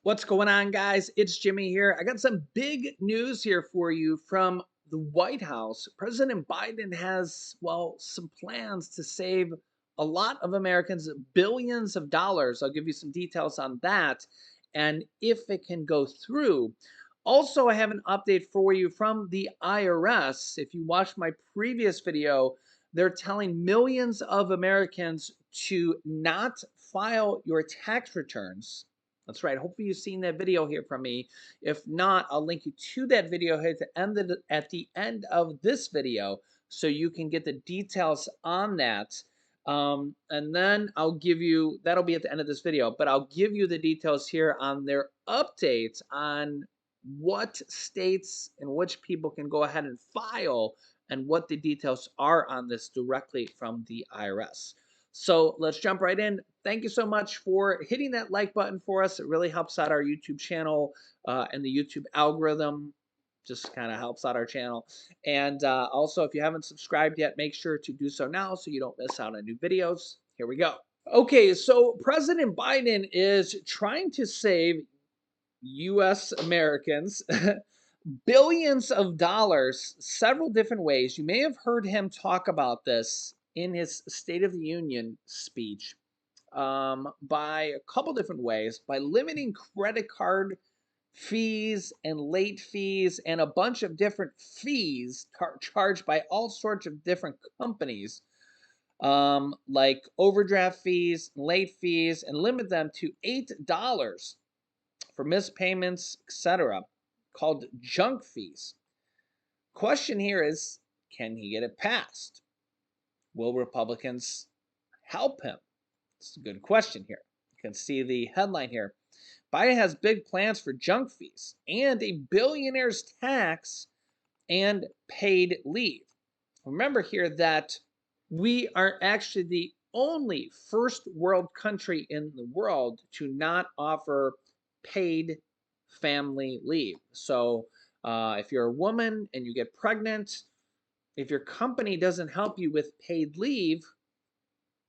What's going on, guys? It's Jimmy here. I got some big news here for you from the White House. President Biden has, well, some plans to save a lot of Americans billions of dollars. I'll give you some details on that and if it can go through. Also, I have an update for you from the IRS. If you watched my previous video, they're telling millions of Americans to not file your tax returns. That's right. Hopefully you've seen that video here from me. If not, I'll link you to that video here at the end of this video so you can get the details on that. And then I'll give you, that'll be at the end of this video, but I'll give you the details here on their updates on what states and which people can go ahead and file and what the details are on this directly from the IRS. So let's jump right in. Thank you so much for hitting that like button for us. It really helps out our YouTube channel and the YouTube algorithm. Just kind of helps out our channel. And also, if you haven't subscribed yet, make sure to do so now so you don't miss out on new videos. Here we go. Okay, so President Biden is trying to save US Americans billions of dollars several different ways. You may have heard him talk about this in his State of the Union speech by a couple different ways, by limiting credit card fees and late fees and a bunch of different fees charged by all sorts of different companies, like overdraft fees, late fees, and limit them to $8 for missed payments, etc., called junk fees. Question here is, can he get it passed? Will Republicans help him? It's a good question here. You can see the headline here. Biden has big plans for junk fees and a billionaire's tax and paid leave. Remember here that we are actually the only first world country in the world to not offer paid family leave. So if you're a woman and you get pregnant, if your company doesn't help you with paid leave,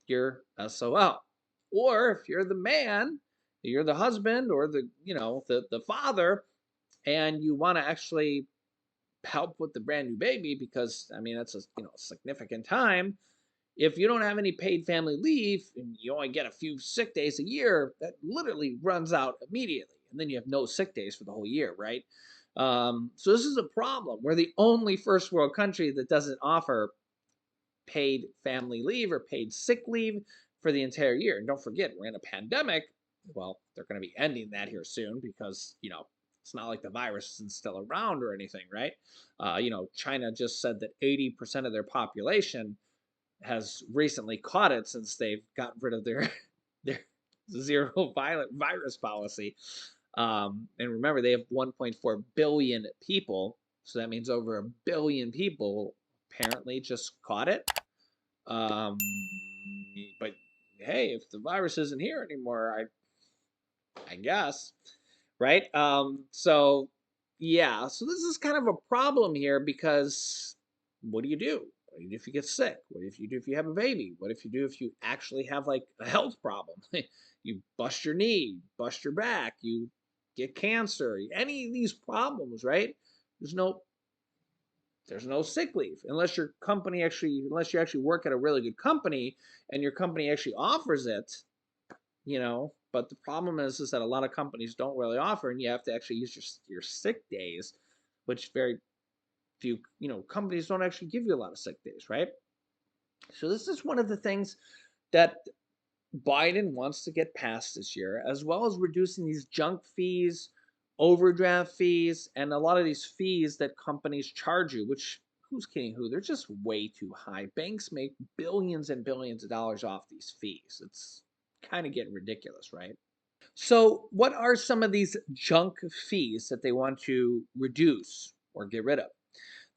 you're SOL. Or if you're the man, you're the husband or the father, and you want to actually help with the brand new baby because I mean that's a significant time. If you don't have any paid family leave and you only get a few sick days a year, that literally runs out immediately, and then you have no sick days for the whole year, right? So this is a problem. We're the only first world country that doesn't offer paid family leave or paid sick leave for the entire year. And don't forget, we're in a pandemic. Well, they're going to be ending that here soon because, it's not like the virus isn't still around or anything, right? China just said that 80% of their population has recently caught it since they've gotten rid of their zero violent virus policy. And remember, they have 1.4 billion people, so that means over a billion people apparently just caught it. But hey, if the virus isn't here anymore, I guess, right? So yeah, so this is kind of a problem here because what do you do? What do you do if you get sick? What if you do if you have a baby? What if you do if you actually have like a health problem? You bust your knee, bust your back, you get cancer, any of these problems, right? There's no there's no sick leave unless unless you actually work at a really good company and your company actually offers it, but the problem is that a lot of companies don't really offer, and you have to actually use your sick days, which very few companies don't actually give you a lot of sick days, right? So this is one of the things that Biden wants to get passed this year, as well as reducing these junk fees, overdraft fees, and a lot of these fees that companies charge you, which who's kidding who? They're just way too high. Banks make billions and billions of dollars off these fees. It's kind of getting ridiculous, right? So, what are some of these junk fees that they want to reduce or get rid of?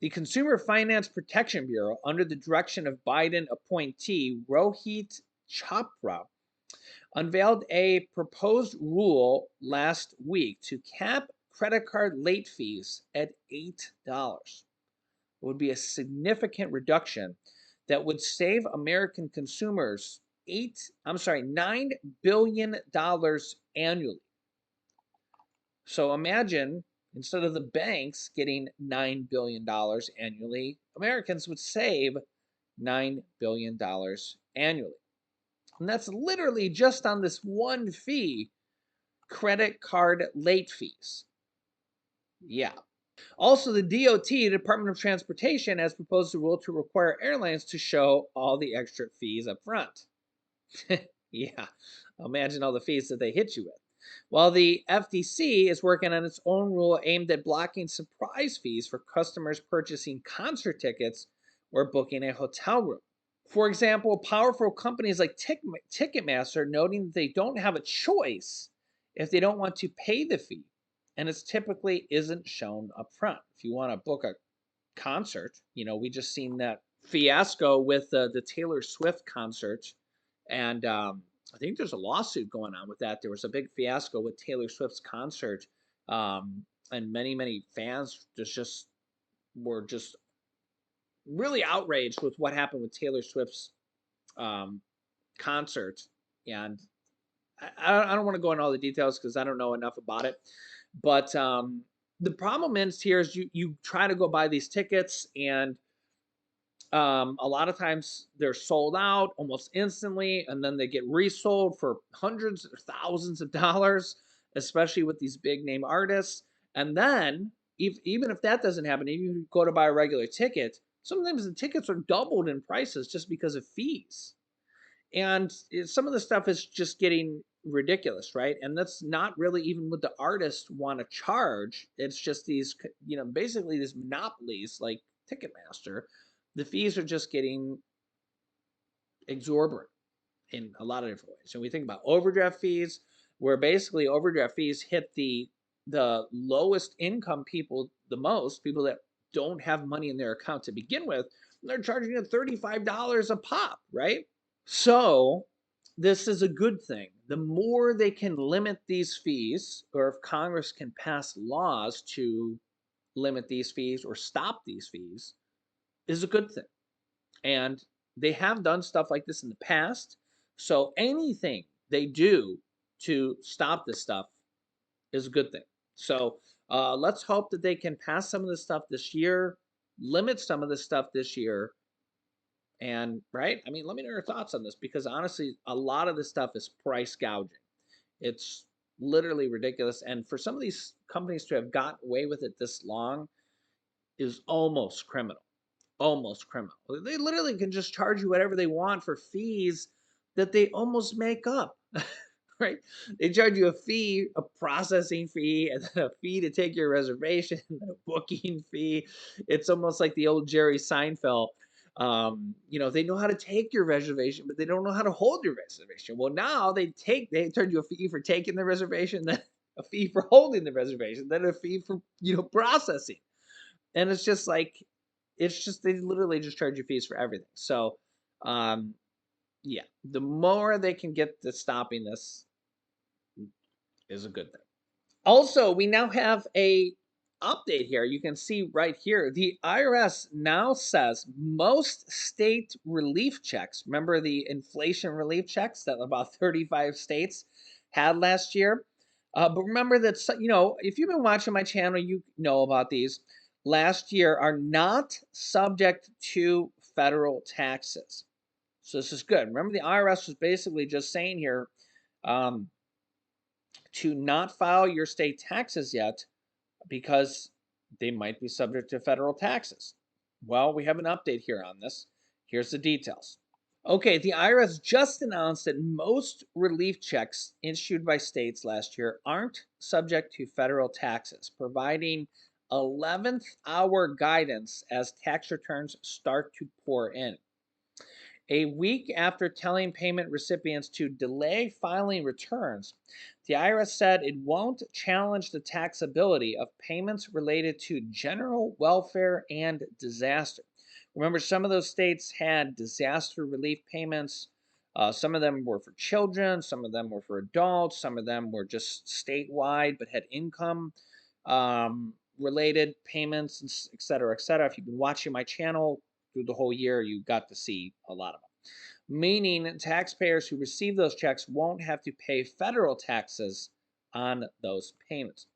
The Consumer Finance Protection Bureau, under the direction of Biden appointee Rohit Chopra, unveiled a proposed rule last week to cap credit card late fees at $8. It would be a significant reduction that would save American consumers $9 billion annually. So imagine instead of the banks getting $9 billion annually, Americans would save $9 billion annually. And that's literally just on this one fee, credit card late fees. Yeah. Also, the DOT, Department of Transportation, has proposed a rule to require airlines to show all the extra fees up front. Yeah, imagine all the fees that they hit you with. While the FTC is working on its own rule aimed at blocking surprise fees for customers purchasing concert tickets or booking a hotel room. For example, powerful companies like Ticketmaster noting that they don't have a choice if they don't want to pay the fee, and it typically isn't shown up front. If you want to book a concert, we just seen that fiasco with the Taylor Swift concert, and I think there's a lawsuit going on with that. There was a big fiasco with Taylor Swift's concert, and many fans just were just really outraged with what happened with Taylor Swift's um, concert. And I don't want to go into all the details because I don't know enough about it. But the problem is here is you try to go buy these tickets, and a lot of times they're sold out almost instantly, and then they get resold for hundreds or thousands of dollars, especially with these big name artists. And then, even if that doesn't happen, even if you go to buy a regular ticket, sometimes the tickets are doubled in prices just because of fees. And some of the stuff is just getting ridiculous, right? And that's not really even what the artists want to charge. It's just these, basically these monopolies like Ticketmaster. The fees are just getting exorbitant in a lot of different ways. And we think about overdraft fees, where basically overdraft fees hit the lowest income people the most, people that don't have money in their account to begin with. They're charging you $35 a pop, right? So this is a good thing. The more they can limit these fees, or if Congress can pass laws to limit these fees or stop these fees, is a good thing. And they have done stuff like this in the past. So anything they do to stop this stuff is a good thing. So let's hope that they can pass some of this stuff this year, limit some of this stuff this year, and right, I mean, let me know your thoughts on this because honestly, a lot of this stuff is price gouging. It's literally ridiculous. And for some of these companies to have got away with it this long is almost criminal. Almost criminal. They literally can just charge you whatever they want for fees that they almost make up. Right? They charge you a fee, a processing fee, and then a fee to take your reservation, a booking fee. It's almost like the old Jerry Seinfeld. They know how to take your reservation, but they don't know how to hold your reservation. Well, now they turn you a fee for taking the reservation, then a fee for holding the reservation, then a fee for processing. And it's just they literally just charge you fees for everything. So um, yeah, the more they can get to stopping this is a good thing. Also, we now have a update here. You can see right here, the IRS now says most state relief checks, remember the inflation relief checks that about 35 states had last year? But remember that, if you've been watching my channel, you know about these. Last year are not subject to federal taxes. So this is good. Remember, the IRS was basically just saying here, um, to not file your state taxes yet because they might be subject to federal taxes. Well, we have an update here on this. Here's the details. Okay, the IRS just announced that most relief checks issued by states last year aren't subject to federal taxes, providing 11th hour guidance as tax returns start to pour in. A week after telling payment recipients to delay filing returns, the IRS said it won't challenge the taxability of payments related to general welfare and disaster. Remember, some of those states had disaster relief payments. Some of them were for children, some of them were for adults, some of them were just statewide but had income related payments, et cetera, et cetera. If you've been watching my channel through the whole year, you got to see a lot of them. Meaning taxpayers who receive those checks won't have to pay federal taxes on those payments.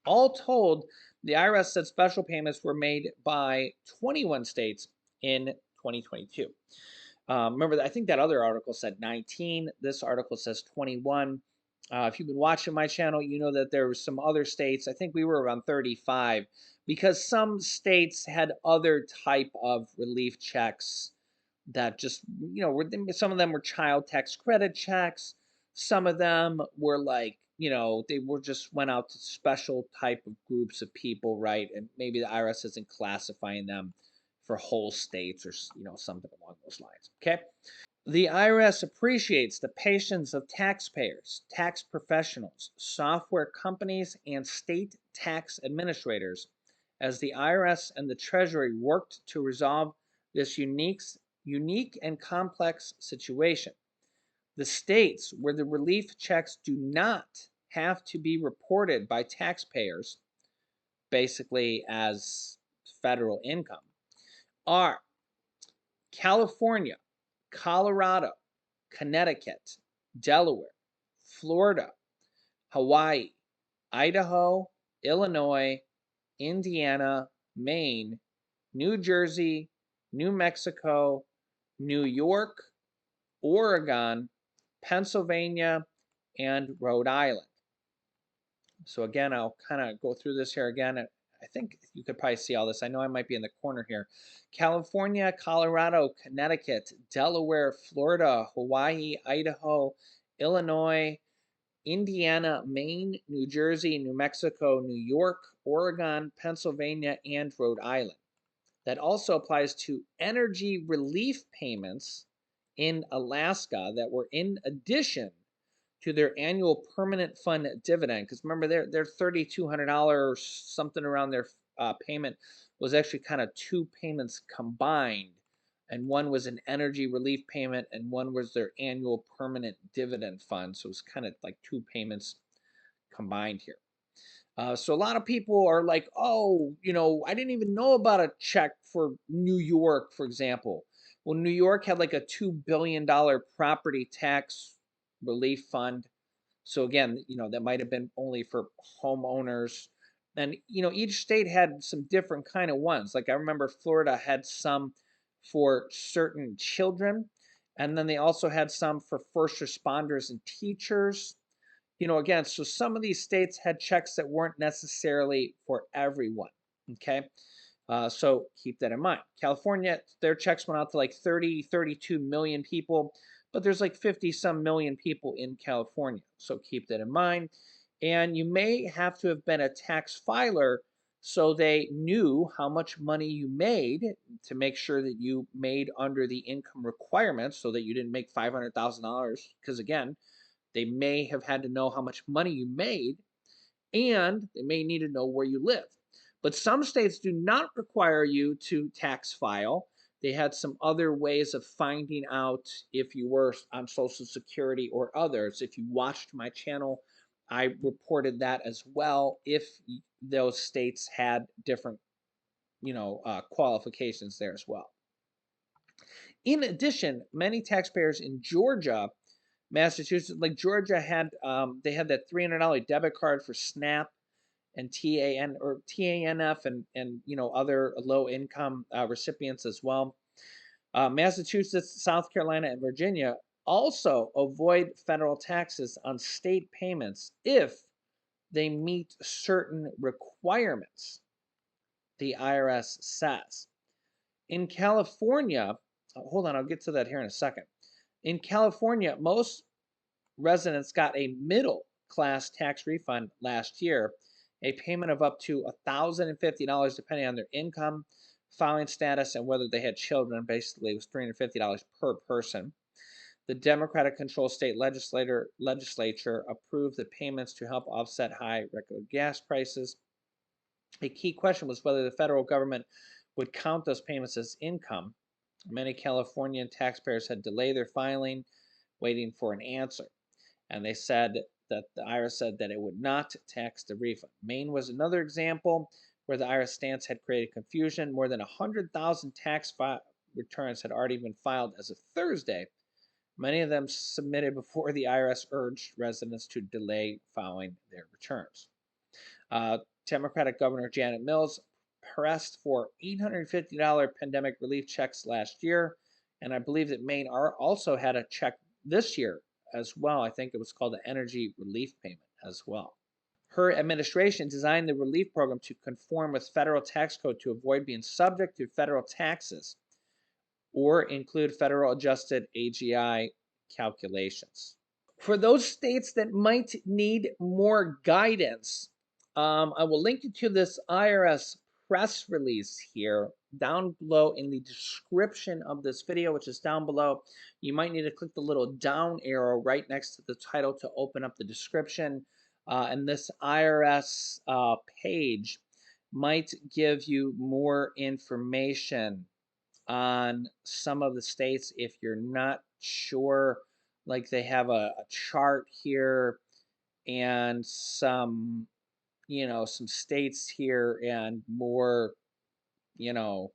All told, the IRS said special payments were made by 21 states in 2022. Remember, I think that other article said 19. This article says 21. If you've been watching my channel, you know that there were some other states. I think we were around 35 because some states had other type of relief checks that just, some of them were child tax credit checks. Some of them were like, they were just went out to special type of groups of people, right? And maybe the IRS isn't classifying them for whole states or, something along those lines. Okay. The IRS appreciates the patience of taxpayers, tax professionals, software companies, and state tax administrators as the IRS and the Treasury worked to resolve this unique and complex situation. The states where the relief checks do not have to be reported by taxpayers, basically as federal income, are California, Colorado, Connecticut, Delaware, Florida, Hawaii, Idaho, Illinois, Indiana, Maine, New Jersey, New Mexico, New York, Oregon, Pennsylvania, and Rhode Island. So again, I'll kind of go through this here again. I think you could probably see all this. I know I might be in the corner here. California, Colorado, Connecticut, Delaware, Florida, Hawaii, Idaho, Illinois, Indiana, Maine, New Jersey, New Mexico, New York, Oregon, Pennsylvania, and Rhode Island. That also applies to energy relief payments in Alaska that were in addition to their annual permanent fund dividend. Because remember, their $3,200 something around their payment was actually kind of two payments combined, and one was an energy relief payment, and one was their annual permanent dividend fund. So it was kind of like two payments combined here. So a lot of people are like, oh, I didn't even know about a check for New York, for example. Well, New York had like a $2 billion property tax relief fund. So again, that might have been only for homeowners. And, each state had some different kind of ones. Like I remember Florida had some for certain children. And then they also had some for first responders and teachers. Again, so some of these states had checks that weren't necessarily for everyone. Okay. So keep that in mind. California, their checks went out to like 30, 32 million people, but there's like 50 some million people in California. So keep that in mind. And you may have to have been a tax filer so they knew how much money you made to make sure that you made under the income requirements so that you didn't make $500,000. Because again, they may have had to know how much money you made, and they may need to know where you live. But some states do not require you to tax file. They had some other ways of finding out if you were on Social Security or others. If you watched my channel, I reported that as well if those states had different, qualifications there as well. In addition, many taxpayers in Georgia, Massachusetts, like Georgia had, they had that $300 debit card for SNAP and TAN or TANF and other low income recipients as well. Massachusetts, South Carolina, and Virginia also avoid federal taxes on state payments if they meet certain requirements, the IRS says. In California, hold on, I'll get to that here in a second. In California, most residents got a middle class tax refund last year, a payment of up to $1,050 depending on their income, filing status, and whether they had children. Basically, it was $350 per person. The Democratic controlled state legislature approved the payments to help offset high regular gas prices. A key question was whether the federal government would count those payments as income. Many Californian taxpayers had delayed their filing, waiting for an answer. And they said that the IRS said that it would not tax the refund. Maine was another example where the IRS stance had created confusion. More than 100,000 tax returns had already been filed as of Thursday, many of them submitted before the IRS urged residents to delay filing their returns. Democratic Governor Janet Mills pressed for $850 pandemic relief checks last year. And I believe that Maine also had a check this year as well. I think it was called the Energy Relief Payment as well. Her administration designed the relief program to conform with federal tax code to avoid being subject to federal taxes or include federal adjusted AGI calculations. For those states that might need more guidance, I will link you to this IRS press release here down below in the description of this video, which is down below. You might need to click the little down arrow right next to the title to open up the description. And this IRS page might give you more information on some of the states if you're not sure. Like they have a chart here and some, some states here and more, you know,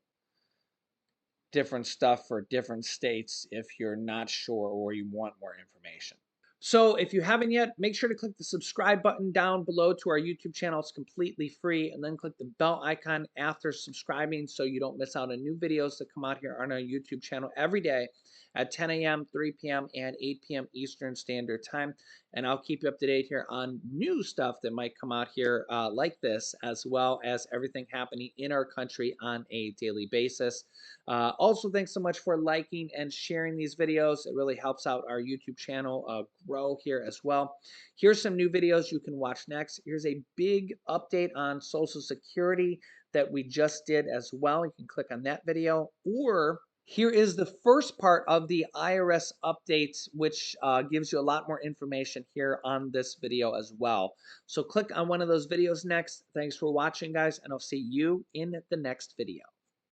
different stuff for different states if you're not sure or you want more information. So if you haven't yet, make sure to click the subscribe button down below to our YouTube channel. It's completely free. And then click the bell icon after subscribing so you don't miss out on new videos that come out here on our YouTube channel every day at 10 a.m., 3 p.m., and 8 p.m. Eastern Standard Time. And I'll keep you up to date here on new stuff that might come out here like this, as well as everything happening in our country on a daily basis. Also, thanks so much for liking and sharing these videos. It really helps out our YouTube channel grow here as well. Here's some new videos you can watch next. Here's a big update on Social Security that we just did as well. You can click on that video, or here is the first part of the IRS updates, which gives you a lot more information here on this video as well. So click on one of those videos next. Thanks for watching, guys, and I'll see you in the next video.